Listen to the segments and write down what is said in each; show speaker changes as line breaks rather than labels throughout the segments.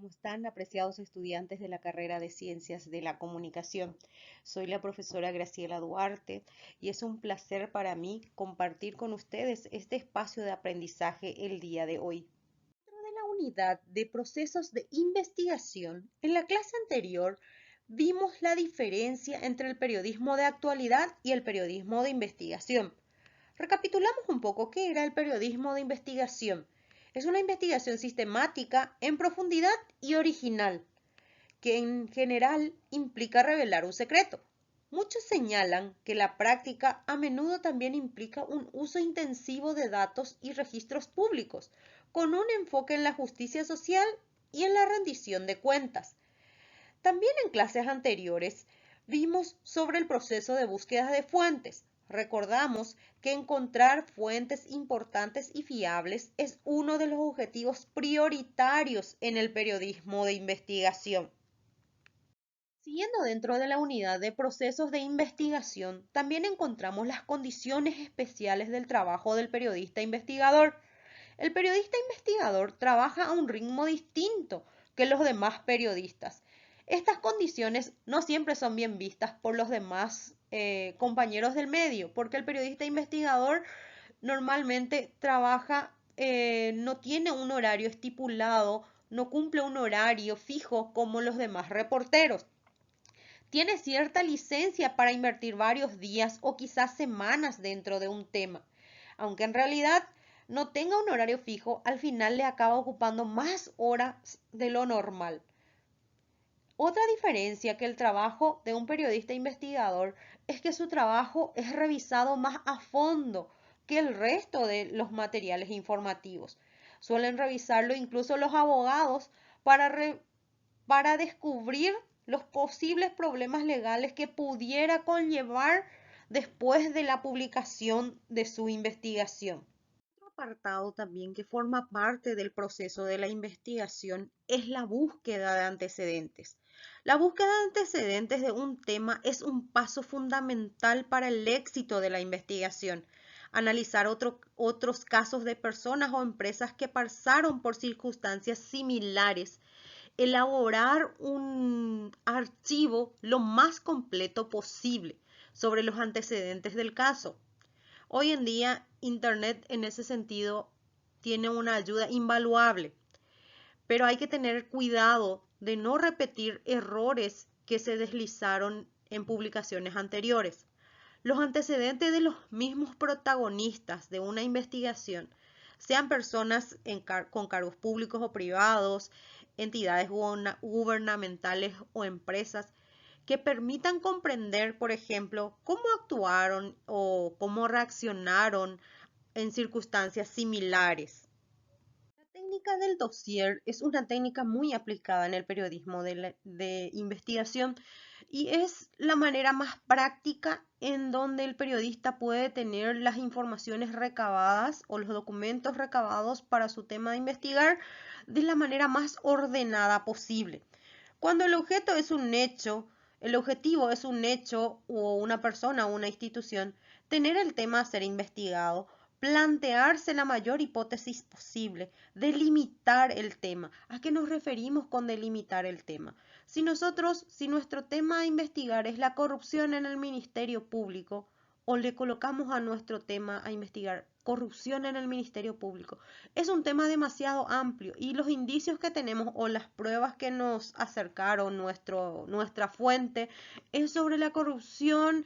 ¿Cómo están, apreciados estudiantes de la carrera de Ciencias de la Comunicación? Soy la profesora Graciela Duarte y es un placer para mí compartir con ustedes este espacio de aprendizaje el día de hoy. Dentro de la unidad de procesos de investigación, en la clase anterior vimos la diferencia entre el periodismo de actualidad y el periodismo de investigación. Recapitulamos un poco qué era el periodismo de investigación. Es una investigación sistemática, en profundidad y original, que en general implica revelar un secreto. Muchos señalan que la práctica a menudo también implica un uso intensivo de datos y registros públicos, con un enfoque en la justicia social y en la rendición de cuentas. También en clases anteriores vimos sobre el proceso de búsqueda de fuentes. Recordamos que encontrar fuentes importantes y fiables es uno de los objetivos prioritarios en el periodismo de investigación. Siguiendo dentro de la unidad de procesos de investigación, también encontramos las condiciones especiales del trabajo del periodista investigador. El periodista investigador trabaja a un ritmo distinto que los demás periodistas. Estas condiciones no siempre son bien vistas por los demás compañeros del medio, porque el periodista investigador normalmente trabaja, no tiene un horario estipulado, no cumple un horario fijo como los demás reporteros. Tiene cierta licencia para invertir varios días o quizás semanas dentro de un tema. Aunque en realidad no tenga un horario fijo, al final le acaba ocupando más horas de lo normal. Otra diferencia que el trabajo de un periodista investigador es que su trabajo es revisado más a fondo que el resto de los materiales informativos. Suelen revisarlo incluso los abogados para descubrir los posibles problemas legales que pudiera conllevar después de la publicación de su investigación. Otro apartado también que forma parte del proceso de la investigación es la búsqueda de antecedentes. La búsqueda de antecedentes de un tema es un paso fundamental para el éxito de la investigación. Analizar otros casos de personas o empresas que pasaron por circunstancias similares, elaborar un archivo lo más completo posible sobre los antecedentes del caso. Hoy en día, Internet en ese sentido tiene una ayuda invaluable, pero hay que tener cuidado de no repetir errores que se deslizaron en publicaciones anteriores. Los antecedentes de los mismos protagonistas de una investigación, sean personas con cargos públicos o privados, entidades gubernamentales o empresas, que permitan comprender, por ejemplo, cómo actuaron o cómo reaccionaron en circunstancias similares. La técnica del dossier es una técnica muy aplicada en el periodismo de investigación y es la manera más práctica en donde el periodista puede tener las informaciones recabadas o los documentos recabados para su tema de investigar de la manera más ordenada posible. Cuando el objeto es un hecho, el objetivo es un hecho o una persona o una institución, tener el tema a ser investigado, plantearse la mayor hipótesis posible, delimitar el tema. ¿A qué nos referimos con delimitar el tema? Si nuestro tema a investigar es la corrupción en el Ministerio Público, o le colocamos a nuestro tema a investigar corrupción en el Ministerio Público, es un tema demasiado amplio y los indicios que tenemos o las pruebas que nos acercaron nuestra fuente es sobre la corrupción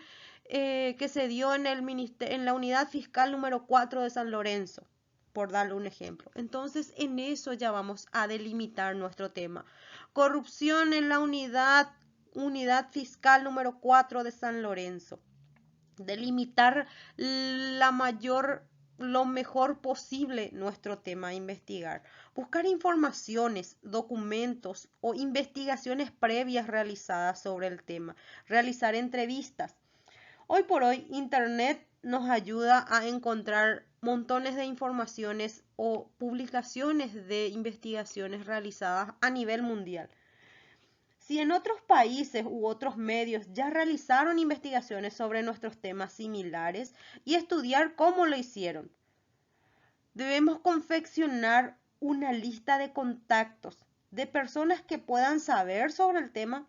que se dio en la unidad fiscal número 4 de San Lorenzo, por darle un ejemplo. Entonces, en eso ya vamos a delimitar nuestro tema. Corrupción en la unidad fiscal número 4 de San Lorenzo. Delimitar lo mejor posible nuestro tema a investigar. Buscar informaciones, documentos o investigaciones previas realizadas sobre el tema. Realizar entrevistas. Hoy por hoy, Internet nos ayuda a encontrar montones de informaciones o publicaciones de investigaciones realizadas a nivel mundial. Si en otros países u otros medios ya realizaron investigaciones sobre nuestros temas similares y estudiar cómo lo hicieron, debemos confeccionar una lista de contactos de personas que puedan saber sobre el tema,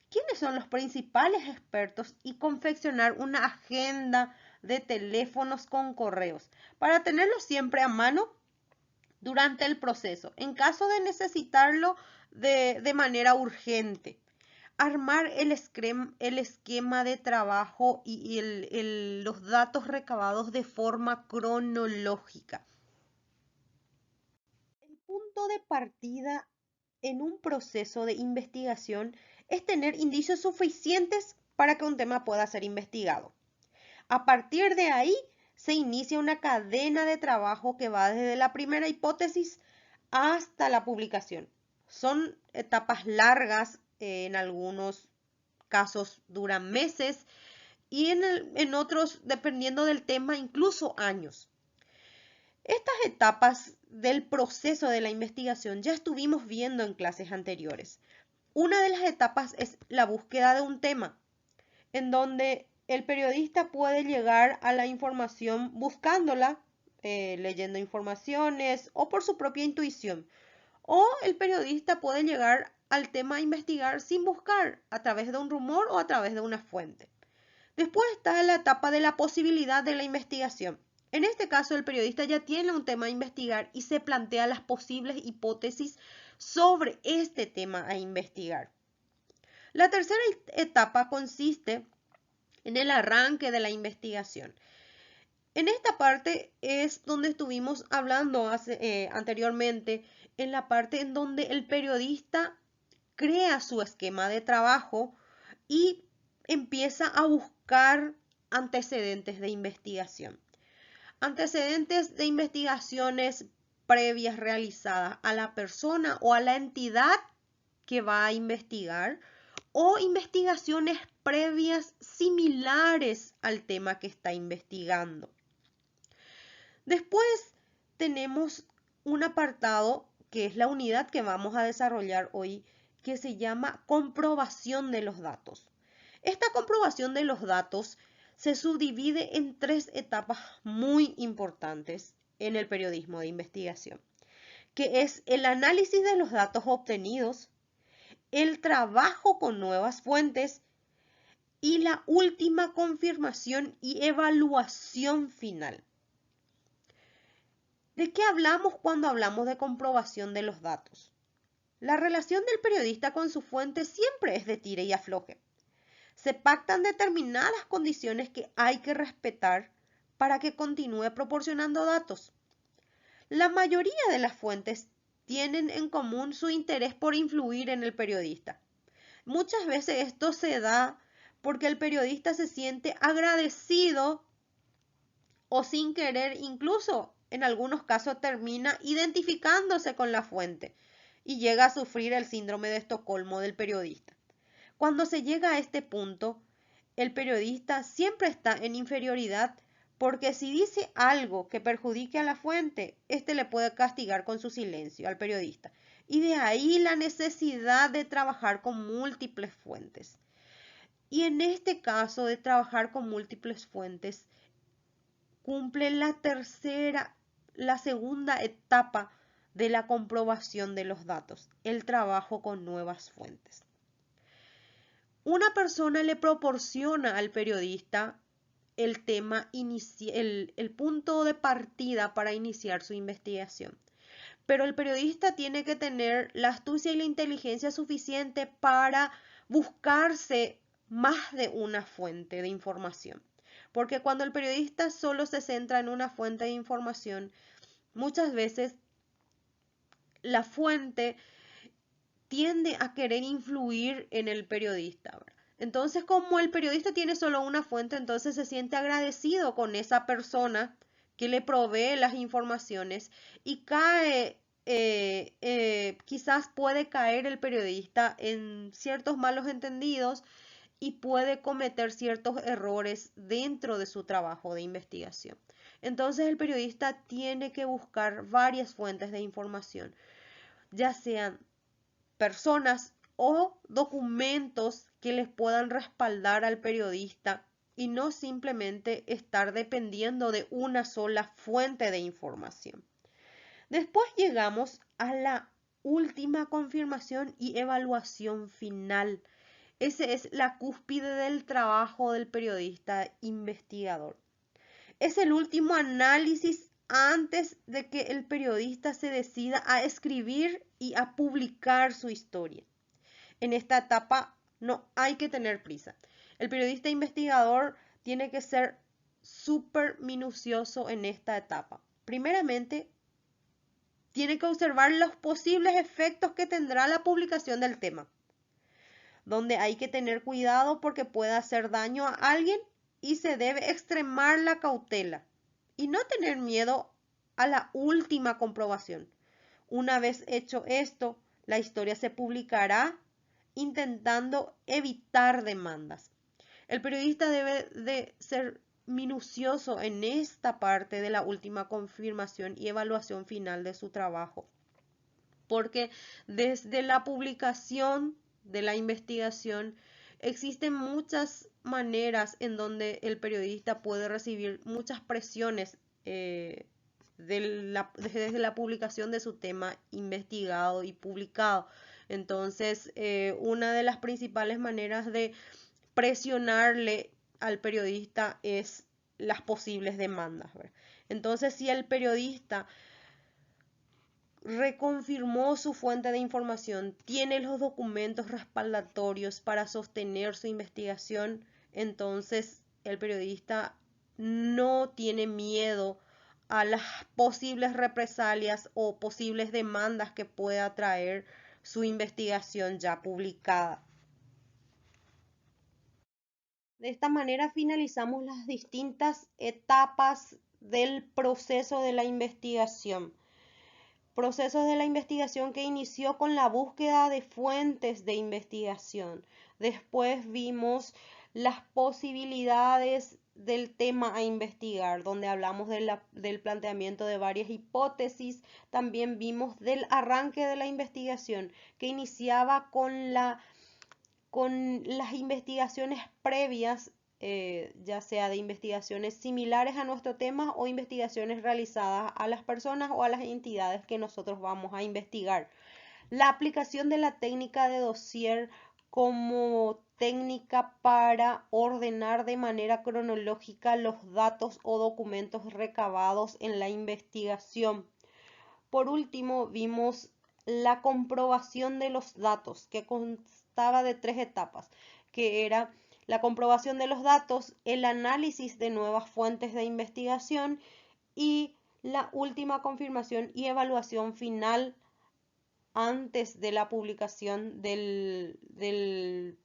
quiénes son los principales expertos y confeccionar una agenda de teléfonos con correos para tenerlo siempre a mano durante el proceso, en caso de necesitarlo de manera urgente. Armar el esquema de trabajo y los datos recabados de forma cronológica. El punto de partida en un proceso de investigación es tener indicios suficientes para que un tema pueda ser investigado. A partir de ahí se inicia una cadena de trabajo que va desde la primera hipótesis hasta la publicación. Son etapas largas, en algunos casos duran meses y en otros, dependiendo del tema, incluso años. Estas etapas del proceso de la investigación ya estuvimos viendo en clases anteriores. Una de las etapas es la búsqueda de un tema, en donde el periodista puede llegar a la información buscándola, leyendo informaciones o por su propia intuición. O el periodista puede llegar al tema a investigar sin buscar, a través de un rumor o a través de una fuente. Después está la etapa de la posibilidad de la investigación. En este caso, el periodista ya tiene un tema a investigar y se plantea las posibles hipótesis sobre este tema a investigar. La tercera etapa consiste en el arranque de la investigación. En esta parte es donde estuvimos hablando anteriormente, en la parte en donde el periodista crea su esquema de trabajo y empieza a buscar antecedentes de investigación. Antecedentes de investigaciones previas realizadas a la persona o a la entidad que va a investigar, o investigaciones previas similares al tema que está investigando. Después tenemos un apartado que es la unidad que vamos a desarrollar hoy, que se llama comprobación de los datos. Esta comprobación de los datos se subdivide en tres etapas muy importantes en el periodismo de investigación, que es el análisis de los datos obtenidos, el trabajo con nuevas fuentes y la última confirmación y evaluación final. ¿De qué hablamos cuando hablamos de comprobación de los datos? La relación del periodista con su fuente siempre es de tire y afloje. Se pactan determinadas condiciones que hay que respetar para que continúe proporcionando datos. La mayoría de las fuentes tienen en común su interés por influir en el periodista. Muchas veces esto se da porque el periodista se siente agradecido o sin querer, incluso en algunos casos termina identificándose con la fuente y llega a sufrir el síndrome de Estocolmo del periodista. Cuando se llega a este punto, el periodista siempre está en inferioridad porque si dice algo que perjudique a la fuente, este le puede castigar con su silencio al periodista. Y de ahí la necesidad de trabajar con múltiples fuentes. Y en este caso de trabajar con múltiples fuentes, cumple la segunda etapa de la comprobación de los datos, el trabajo con nuevas fuentes. Una persona le proporciona al periodista el tema, el punto de partida para iniciar su investigación. Pero el periodista tiene que tener la astucia y la inteligencia suficiente para buscarse más de una fuente de información. Porque cuando el periodista solo se centra en una fuente de información, muchas veces la fuente tiende a querer influir en el periodista, ¿verdad? Entonces, como el periodista tiene solo una fuente, entonces se siente agradecido con esa persona que le provee las informaciones y quizás puede caer el periodista en ciertos malos entendidos y puede cometer ciertos errores dentro de su trabajo de investigación. Entonces, el periodista tiene que buscar varias fuentes de información, ya sean personas o documentos que les puedan respaldar al periodista y no simplemente estar dependiendo de una sola fuente de información. Después llegamos a la última confirmación y evaluación final. Esa es la cúspide del trabajo del periodista investigador. Es el último análisis antes de que el periodista se decida a escribir y a publicar su historia. En esta etapa no hay que tener prisa. El periodista investigador tiene que ser súper minucioso en esta etapa. Primeramente, tiene que observar los posibles efectos que tendrá la publicación del tema, donde hay que tener cuidado porque puede hacer daño a alguien y se debe extremar la cautela y no tener miedo a la última comprobación. Una vez hecho esto, la historia se publicará intentando evitar demandas. El periodista debe de ser minucioso en esta parte de la última confirmación y evaluación final de su trabajo, porque desde la publicación de la investigación existen muchas maneras en donde el periodista puede recibir muchas presiones desde la publicación de su tema investigado y publicado. Entonces, una de las principales maneras de presionarle al periodista es las posibles demandas, ¿verdad? Entonces, si el periodista reconfirmó su fuente de información, tiene los documentos respaldatorios para sostener su investigación, entonces el periodista no tiene miedo a las posibles represalias o posibles demandas que pueda traer su investigación ya publicada. De esta manera finalizamos las distintas etapas del proceso de la investigación. Procesos de la investigación que inició con la búsqueda de fuentes de investigación. Después vimos las posibilidades del tema a investigar, donde hablamos del planteamiento de varias hipótesis. También vimos del arranque de la investigación, que iniciaba con las investigaciones previas, ya sea de investigaciones similares a nuestro tema o investigaciones realizadas a las personas o a las entidades que nosotros vamos a investigar. La aplicación de la técnica de dossier como técnica para ordenar de manera cronológica los datos o documentos recabados en la investigación. Por último, vimos la comprobación de los datos, que constaba de 3 etapas, que era la comprobación de los datos, el análisis de nuevas fuentes de investigación y la última confirmación y evaluación final antes de la publicación de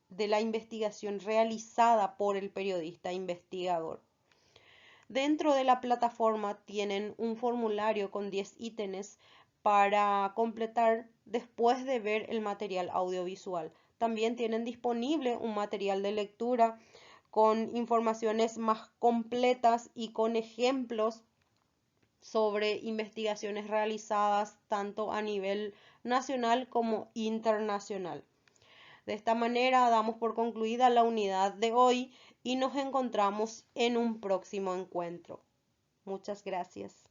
la investigación realizada por el periodista investigador. Dentro de la plataforma tienen un formulario con 10 ítems para completar después de ver el material audiovisual. También tienen disponible un material de lectura con informaciones más completas y con ejemplos sobre investigaciones realizadas tanto a nivel nacional como internacional. De esta manera damos por concluida la unidad de hoy y nos encontramos en un próximo encuentro. Muchas gracias.